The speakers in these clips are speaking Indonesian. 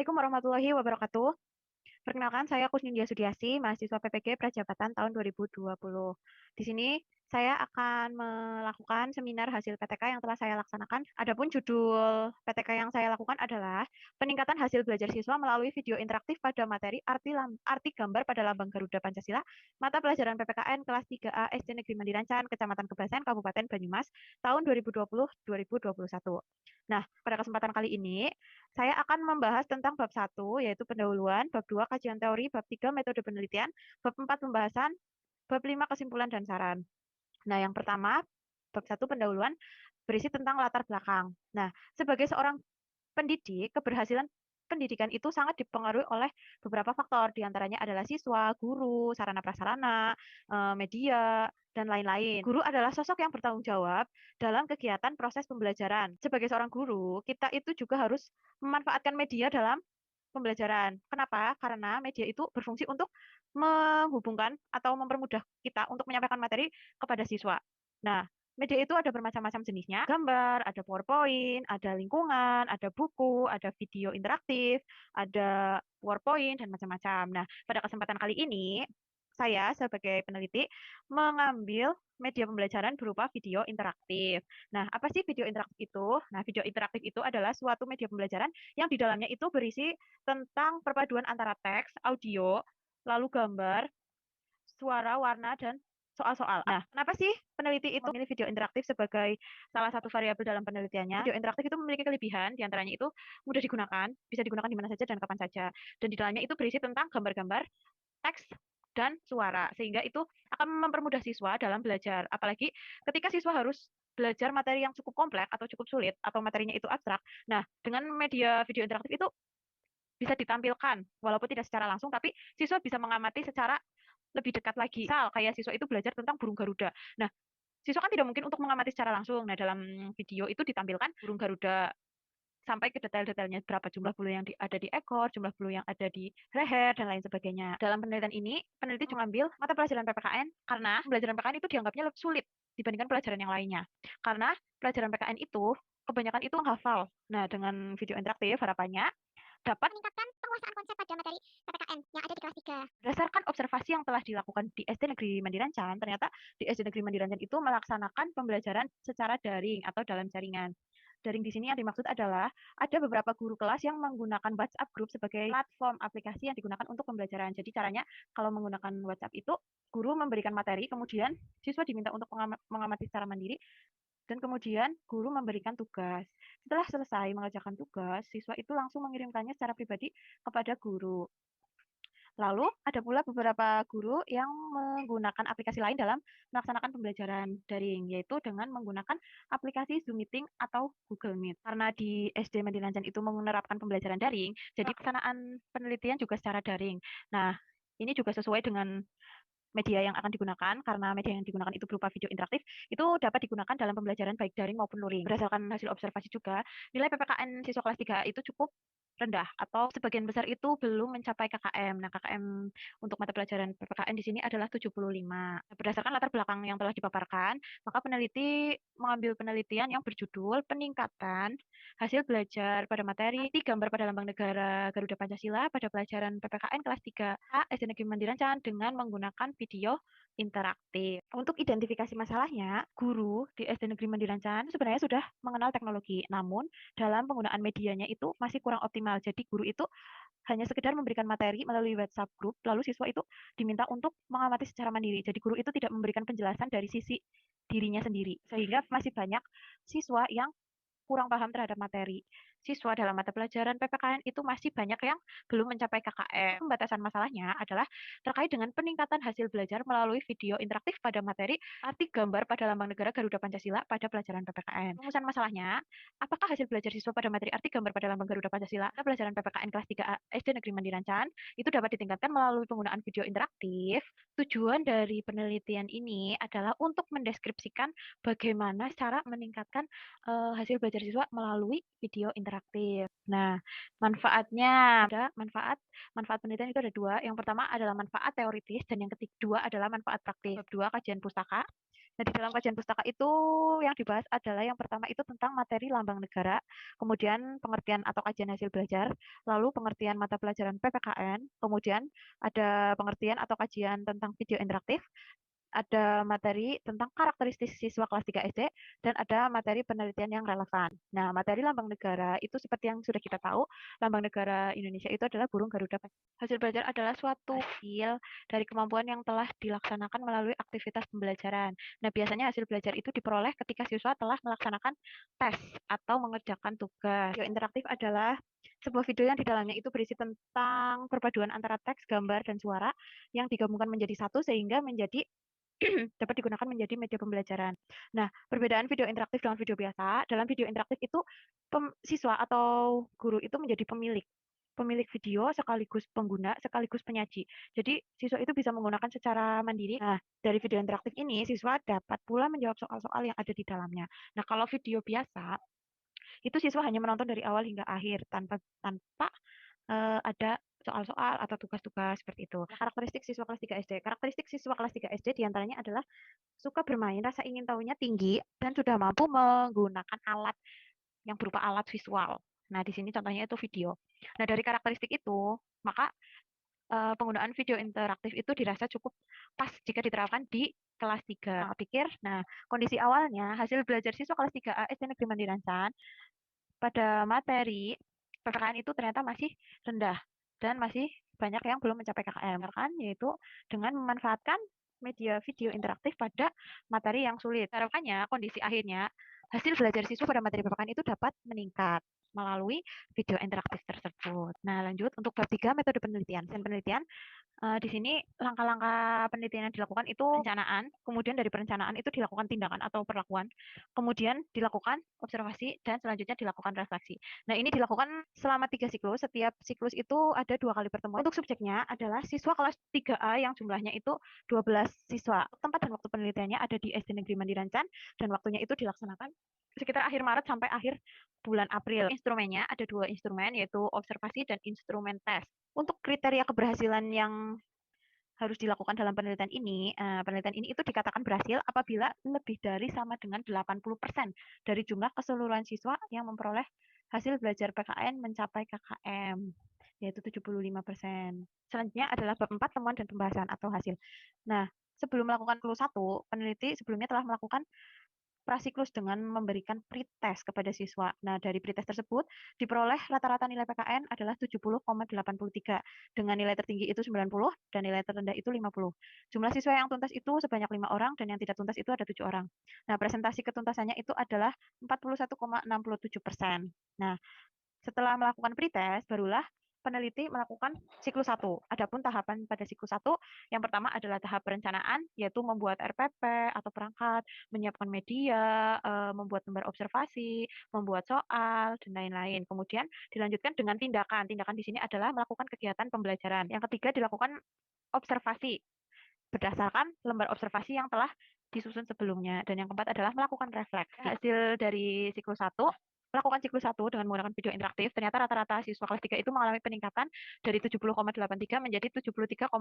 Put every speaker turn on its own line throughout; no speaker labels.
Assalamualaikum warahmatullahi wabarakatuh. Perkenalkan, saya Kusnindia Sudiasi, mahasiswa PPG Prajabatan tahun 2020. Di sini saya akan melakukan seminar hasil PTK yang telah saya laksanakan. Adapun judul PTK yang saya lakukan adalah peningkatan hasil belajar siswa melalui video interaktif pada materi arti gambar pada lambang Garuda Pancasila, mata pelajaran PPKN kelas 3A SD Negeri Mandirancan, Kecamatan Kebasen, Kabupaten Banyumas, tahun 2020-2021. Nah, pada kesempatan kali ini, saya akan membahas tentang bab 1, yaitu pendahuluan, bab 2, kajian teori, bab 3, metode penelitian, bab 4, pembahasan, bab 5, kesimpulan dan saran. Nah, yang pertama, bab 1, pendahuluan, berisi tentang latar belakang. Nah, sebagai seorang pendidik, keberhasilan pendidikan itu sangat dipengaruhi oleh beberapa faktor, diantaranya adalah siswa, guru, sarana prasarana, media, dan lain-lain. Guru adalah sosok yang bertanggung jawab dalam kegiatan proses pembelajaran. Sebagai seorang guru, kita itu juga harus memanfaatkan media dalam pembelajaran. Kenapa? Karena media itu berfungsi untuk menghubungkan atau mempermudah kita untuk menyampaikan materi kepada siswa. Nah, media itu ada bermacam-macam jenisnya, gambar, ada PowerPoint, ada lingkungan, ada buku, ada video interaktif, ada PowerPoint, dan macam-macam. Nah, pada kesempatan kali ini, saya sebagai peneliti mengambil media pembelajaran berupa video interaktif. Nah, apa sih video interaktif itu? Nah, video interaktif itu adalah suatu media pembelajaran yang di dalamnya itu berisi tentang perpaduan antara teks, audio, lalu gambar, suara, warna, dan soal-soal. Nah, kenapa sih peneliti itu memilih video interaktif sebagai salah satu variabel dalam penelitiannya? Video interaktif itu memiliki kelebihan, diantaranya itu mudah digunakan, bisa digunakan di mana saja dan kapan saja. Dan di dalamnya itu berisi tentang gambar-gambar, teks, dan suara. Sehingga itu akan mempermudah siswa dalam belajar. Apalagi ketika siswa harus belajar materi yang cukup kompleks atau cukup sulit, atau materinya itu abstrak. Nah, dengan media video interaktif itu bisa ditampilkan, walaupun tidak secara langsung, tapi siswa bisa mengamati secara lebih dekat lagi. Misal, kayak siswa itu belajar tentang burung Garuda. Nah, siswa kan tidak mungkin untuk mengamati secara langsung. Nah, dalam video itu ditampilkan burung Garuda sampai ke detail-detailnya, berapa jumlah bulu yang ada di ekor, jumlah bulu yang ada di leher, dan lain sebagainya. Dalam penelitian ini, peneliti mengambil mata pelajaran PPKN karena pelajaran PPKN itu dianggapnya lebih sulit dibandingkan pelajaran yang lainnya. Karena pelajaran PPKN itu kebanyakan itu menghafal. Nah, dengan video interaktif harapannya dapat meningkatkan penguasaan konsep pada materi PPKN yang ada di kelas 3. Berdasarkan observasi yang telah dilakukan di SD Negeri Mandirancan, ternyata di SD Negeri Mandirancan itu melaksanakan pembelajaran secara daring atau dalam jaringan. Daring di sini yang dimaksud adalah ada beberapa guru kelas yang menggunakan WhatsApp Group sebagai platform aplikasi yang digunakan untuk pembelajaran. Jadi caranya kalau menggunakan WhatsApp itu, guru memberikan materi, kemudian siswa diminta untuk mengamati secara mandiri, dan kemudian guru memberikan tugas. Setelah selesai mengerjakan tugas, siswa itu langsung mengirimkannya secara pribadi kepada guru. Lalu ada pula beberapa guru yang menggunakan aplikasi lain dalam melaksanakan pembelajaran daring, yaitu dengan menggunakan aplikasi Zoom Meeting atau Google Meet. Karena di SD Mandirancan itu menerapkan pembelajaran daring, jadi pelaksanaan penelitian juga secara daring. Nah, ini juga sesuai dengan media yang akan digunakan, karena media yang digunakan itu berupa video interaktif, itu dapat digunakan dalam pembelajaran baik daring maupun luring. Berdasarkan hasil observasi juga, nilai PPKN siswa kelas 3 itu cukup rendah atau sebagian besar itu belum mencapai KKM. Nah, KKM untuk mata pelajaran PPKN di sini adalah 75. Berdasarkan latar belakang yang telah dipaparkan, maka peneliti mengambil penelitian yang berjudul peningkatan hasil belajar pada materi arti gambar pada lambang negara Garuda Pancasila pada pelajaran PPKN kelas 3A SD Negeri Mandirancan dengan menggunakan video interaktif. Untuk identifikasi masalahnya, guru di SD Negeri Mandirancan sebenarnya sudah mengenal teknologi, namun dalam penggunaan medianya itu masih kurang optimal. Jadi guru itu hanya sekedar memberikan materi melalui WhatsApp group, lalu siswa itu diminta untuk mengamati secara mandiri. Jadi guru itu tidak memberikan penjelasan dari sisi dirinya sendiri, sehingga masih banyak siswa yang kurang paham terhadap materi. Siswa dalam mata pelajaran PPKN itu masih banyak yang belum mencapai KKM. Pembatasan masalahnya adalah terkait dengan peningkatan hasil belajar melalui video interaktif pada materi arti gambar pada lambang negara Garuda Pancasila pada pelajaran PPKN. Rumusan masalahnya, apakah hasil belajar siswa pada materi arti gambar pada lambang Garuda Pancasila pada pelajaran PPKN kelas 3A SD Negeri Mandirancan itu dapat ditingkatkan melalui penggunaan video interaktif? Tujuan dari penelitian ini adalah untuk mendeskripsikan bagaimana cara meningkatkan hasil belajar siswa melalui video interaktif. interaktif. Nah, manfaatnya ada manfaat penelitian itu ada dua. Yang pertama adalah manfaat teoritis dan yang kedua adalah manfaat praktis. Bab dua kajian pustaka. Nah, di dalam kajian pustaka itu yang dibahas adalah yang pertama itu tentang materi lambang negara, kemudian pengertian atau kajian hasil belajar, lalu pengertian mata pelajaran PPKN, kemudian ada pengertian atau kajian tentang video interaktif, ada materi tentang karakteristik siswa kelas 3 SD, dan ada materi penelitian yang relevan. Nah, materi lambang negara itu seperti yang sudah kita tahu, lambang negara Indonesia itu adalah burung Garuda. Hasil belajar adalah suatu hasil dari kemampuan yang telah dilaksanakan melalui aktivitas pembelajaran. Nah, biasanya hasil belajar itu diperoleh ketika siswa telah melaksanakan tes atau mengerjakan tugas. Video interaktif adalah sebuah video yang di dalamnya itu berisi tentang perpaduan antara teks, gambar, dan suara yang digabungkan menjadi satu sehingga menjadi dapat digunakan menjadi media pembelajaran. Nah, perbedaan video interaktif dengan video biasa, dalam video interaktif itu siswa atau guru itu menjadi pemilik video sekaligus pengguna sekaligus penyaji. Jadi siswa itu bisa menggunakan secara mandiri. Nah, dari video interaktif ini siswa dapat pula menjawab soal-soal yang ada di dalamnya. Nah, kalau video biasa itu siswa hanya menonton dari awal hingga akhir tanpa tanpa ada soal-soal atau tugas-tugas seperti itu. Nah, karakteristik siswa kelas 3 SD. Karakteristik siswa kelas 3 SD diantaranya adalah suka bermain, rasa ingin tahunya tinggi, dan sudah mampu menggunakan alat yang berupa alat visual. Nah, di sini contohnya itu video. Nah, dari karakteristik itu, maka penggunaan video interaktif itu dirasa cukup pas jika diterapkan di kelas 3. Nah, kondisi awalnya hasil belajar siswa kelas 3A SD Negeri Mandirancan pada materi PPKN itu ternyata masih rendah dan masih banyak yang belum mencapai KKM, kan? Yaitu dengan memanfaatkan media video interaktif pada materi yang sulit. Harapannya kondisi akhirnya hasil belajar siswa pada materi PPKN itu dapat meningkat melalui video interaktif tersebut. Nah, lanjut untuk bab 3 metode penelitian. Penelitian di sini langkah-langkah penelitian yang dilakukan itu perencanaan, kemudian dari perencanaan itu dilakukan tindakan atau perlakuan, kemudian dilakukan observasi, dan selanjutnya dilakukan refleksi. Nah, ini dilakukan selama 3 siklus. Setiap siklus itu ada 2 kali pertemuan. Untuk subjeknya adalah siswa kelas 3A yang jumlahnya itu 12 siswa. Tempat dan waktu penelitiannya ada di SD Negeri Mandirancan, dan waktunya itu dilaksanakan sekitar akhir Maret sampai akhir bulan April. Instrumennya ada 2 instrumen, yaitu observasi dan instrumen tes. Untuk kriteria keberhasilan yang harus dilakukan dalam penelitian ini itu dikatakan berhasil apabila lebih dari sama dengan 80% dari jumlah keseluruhan siswa yang memperoleh hasil belajar PKN mencapai KKM, yaitu 75%. Selanjutnya adalah bab 4 temuan dan pembahasan atau hasil. Nah, sebelum melakukan clue 1, peneliti sebelumnya telah melakukan prasiklus dengan memberikan pretest kepada siswa. Nah, dari pretest tersebut diperoleh rata-rata nilai PKN adalah 70,83. Dengan nilai tertinggi itu 90 dan nilai terendah itu 50. Jumlah siswa yang tuntas itu sebanyak 5 orang dan yang tidak tuntas itu ada 7 orang. Nah, presentasi ketuntasannya itu adalah 41,67%. Nah, setelah melakukan pretest, barulah peneliti melakukan siklus 1. Adapun tahapan pada siklus 1, yang pertama adalah tahap perencanaan, yaitu membuat RPP atau perangkat, menyiapkan media, membuat lembar observasi, membuat soal, dan lain-lain. Kemudian dilanjutkan dengan tindakan. Tindakan di sini adalah melakukan kegiatan pembelajaran. Yang ketiga dilakukan observasi berdasarkan lembar observasi yang telah disusun sebelumnya. Dan yang keempat adalah melakukan refleksi. Hasil dari siklus 1, melakukan siklus 1 dengan menggunakan video interaktif, ternyata rata-rata siswa kelas 3 itu mengalami peningkatan dari 70,83 menjadi 73,33.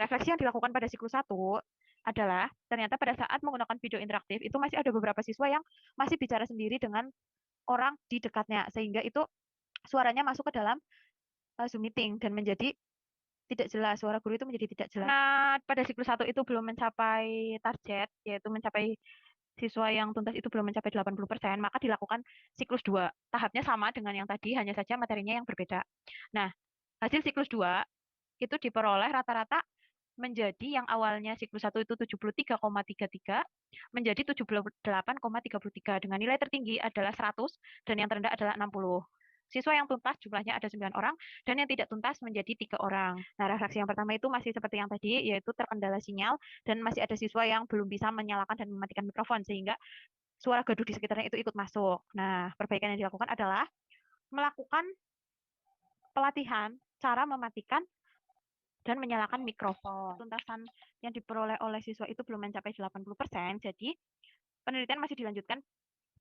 Refleksi yang dilakukan pada siklus 1 adalah ternyata pada saat menggunakan video interaktif itu masih ada beberapa siswa yang masih bicara sendiri dengan orang di dekatnya, sehingga itu suaranya masuk ke dalam Zoom meeting dan menjadi tidak jelas, suara guru itu menjadi tidak jelas. Karena pada siklus 1 itu belum mencapai target, yaitu mencapai siswa yang tuntas itu belum mencapai 80%, maka dilakukan siklus 2. Tahapnya sama dengan yang tadi, hanya saja materinya yang berbeda. Nah, hasil siklus 2 itu diperoleh rata-rata menjadi yang awalnya siklus 1 itu 73,33 menjadi 78,33 dengan nilai tertinggi adalah 100 dan yang terendah adalah 60. Siswa yang tuntas jumlahnya ada 9 orang dan yang tidak tuntas menjadi 3 orang. Nah, refleksi yang pertama itu masih seperti yang tadi, yaitu terkendala sinyal dan masih ada siswa yang belum bisa menyalakan dan mematikan mikrofon sehingga suara gaduh di sekitarnya itu ikut masuk. Nah, perbaikan yang dilakukan adalah melakukan pelatihan cara mematikan dan menyalakan mikrofon. Tuntasan yang diperoleh oleh siswa itu belum mencapai 80%, jadi penelitian masih dilanjutkan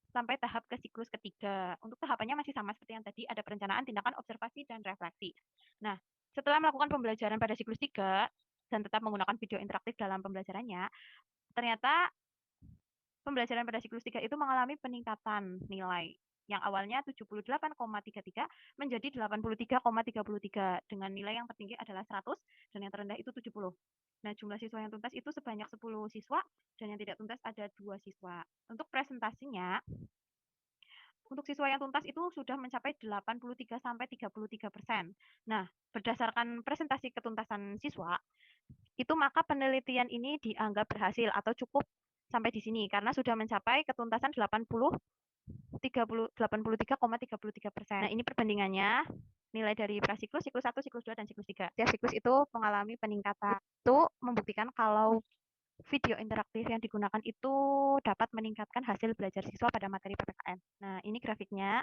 sampai tahap ke siklus ketiga. Untuk tahapannya masih sama seperti yang tadi, ada perencanaan, tindakan, observasi, dan refleksi. Nah, setelah melakukan pembelajaran pada siklus 3 dan tetap menggunakan video interaktif dalam pembelajarannya, ternyata pembelajaran pada siklus 3 itu mengalami peningkatan nilai yang awalnya 78,33 menjadi 83,33 dengan nilai yang tertinggi adalah 100 dan yang terendah itu 70. Nah, jumlah siswa yang tuntas itu sebanyak 10 siswa dan yang tidak tuntas ada 2 siswa. Untuk presentasinya, untuk siswa yang tuntas itu sudah mencapai 83 sampai 33%. Nah, berdasarkan presentasi ketuntasan siswa, itu maka penelitian ini dianggap berhasil atau cukup sampai di sini karena sudah mencapai ketuntasan 83,33%. Nah, ini perbandingannya nilai dari prasiklus, siklus 1, siklus 2, dan siklus 3. Setiap siklus itu mengalami peningkatan. Itu membuktikan kalau video interaktif yang digunakan itu dapat meningkatkan hasil belajar siswa pada materi PPKN. Nah, ini grafiknya.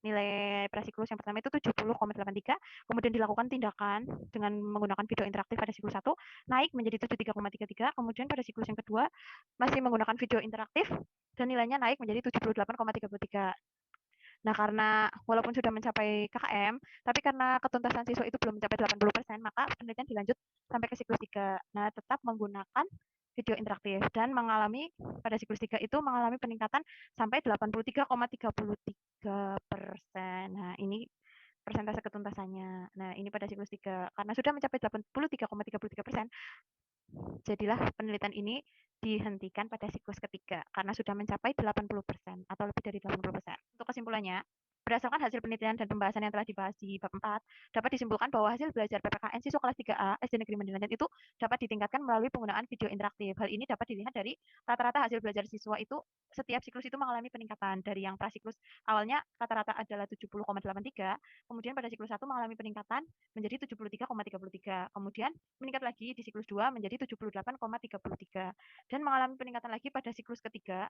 Nilai prasiklus yang pertama itu 70,83, kemudian dilakukan tindakan dengan menggunakan video interaktif pada siklus 1, naik menjadi 73,33, kemudian pada siklus yang kedua masih menggunakan video interaktif dan nilainya naik menjadi 78,33. Nah, karena walaupun sudah mencapai KKM, tapi karena ketuntasan siswa itu belum mencapai 80%, maka penelitian dilanjut sampai ke siklus 3. Nah, tetap menggunakan video interaktif dan mengalami pada siklus 3 itu mengalami peningkatan sampai 83,33%. Nah, ini persentase ketuntasannya. Nah, ini pada siklus 3. Karena sudah mencapai 83,33%, jadilah penelitian ini dihentikan pada siklus ketiga karena sudah mencapai 80% atau lebih dari 80%. Untuk kesimpulannya, berdasarkan hasil penelitian dan pembahasan yang telah dibahas di bab 4, dapat disimpulkan bahwa hasil belajar PPKN siswa kelas 3A SD Negeri Mandilanjut itu dapat ditingkatkan melalui penggunaan video interaktif. Hal ini dapat dilihat dari rata-rata hasil belajar siswa itu setiap siklus itu mengalami peningkatan. Dari yang prasiklus awalnya rata-rata adalah 70,83, kemudian pada siklus 1 mengalami peningkatan menjadi 73,33. Kemudian meningkat lagi di siklus 2 menjadi 78,33 dan mengalami peningkatan lagi pada siklus ketiga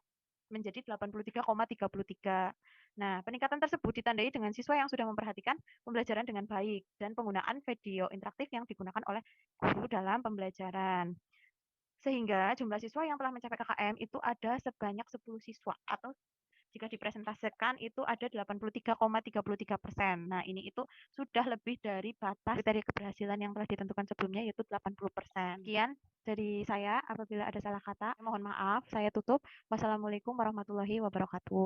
menjadi 83,33. Nah, peningkatan tersebut ditandai dengan siswa yang sudah memperhatikan pembelajaran dengan baik dan penggunaan video interaktif yang digunakan oleh guru dalam pembelajaran. Sehingga jumlah siswa yang telah mencapai KKM itu ada sebanyak 10 siswa atau jika dipresentasikan itu ada 83,33%. Nah, ini itu sudah lebih dari batas kriteria keberhasilan yang telah ditentukan sebelumnya yaitu 80%. Sekian dari saya, apabila ada salah kata, mohon maaf, saya tutup. Wassalamualaikum warahmatullahi wabarakatuh.